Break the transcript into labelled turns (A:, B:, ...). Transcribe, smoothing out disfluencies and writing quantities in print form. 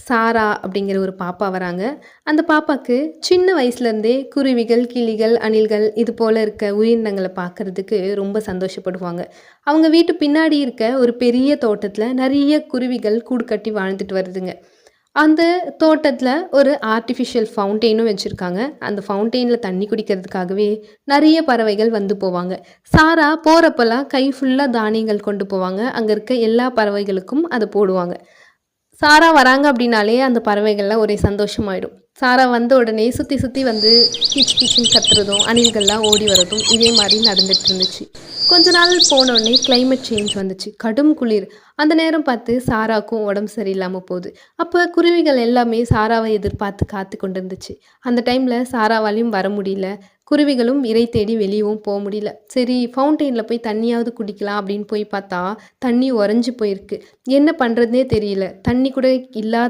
A: சாரா அப்படிங்கிற ஒரு பாப்பா வராங்க. அந்த பாப்பாக்கு சின்ன வயசுலேருந்தே குருவிகள், கிளிகள், அணில்கள் இது போல இருக்க உயிரினங்கள பார்க்கறதுக்கு ரொம்ப சந்தோஷப்படுவாங்க. அவங்க வீட்டு பின்னாடி இருக்க ஒரு பெரிய தோட்டத்தில நெறைய குருவிகள் கூடு கட்டி வாழ்ந்துட்டு வருதுங்க. அந்த தோட்டத்தில ஒரு ஆர்ட்டிஃபிஷியல் ஃபவுண்டெயினும் வச்சிருக்காங்க. அந்த ஃபவுண்டெயின்ல தண்ணி குடிக்கிறதுக்காகவே நெறைய பறவைகள் வந்து போவாங்க. சாரா போறப்பலாம் கை ஃபுல்லா தானியங்கள் கொண்டு போவாங்க. அங்க இருக்க எல்லா பறவைகளுக்கும் அத போடுவாங்க. சாரா வராங்க அப்படின்னாலே அந்த பறவைகள்லாம் ஒரே சந்தோஷமாயிடும். சாரா வந்த உடனே சுத்தி சுத்தி வந்து கீச் கீச்சுன்னு கத்துறதும், அணில்கள்லாம் ஓடி வரதும் இதே மாரி நடந்துட்டு இருந்துச்சு. கொஞ்ச நாள் போனோனே கிளைமேட் சேஞ்ச் வந்துச்சு. கடும் குளிர். அந்த நேரம் பார்த்து சாராக்கும் உடம்பு சரியில்லாம போகுது. அப்ப குருவிகள் எல்லாமே சாராவ எதிர்பார்த்து காத்து கொண்டிருந்துச்சு. அந்த டைம்ல சாராவாலயும் வர முடியல. குருவிகளும் இரை தேடி வெளியவும் முடியல. சரி ஃபவுண்டெயின்ல போய் தண்ணியாவது குடிக்கலாம் அப்படின்னு போய் பார்த்தா, தண்ணி உறைஞ்சு போயிருக்கு. என்ன பண்றதுன்னே தெரியல. தண்ணி கூட இல்லாத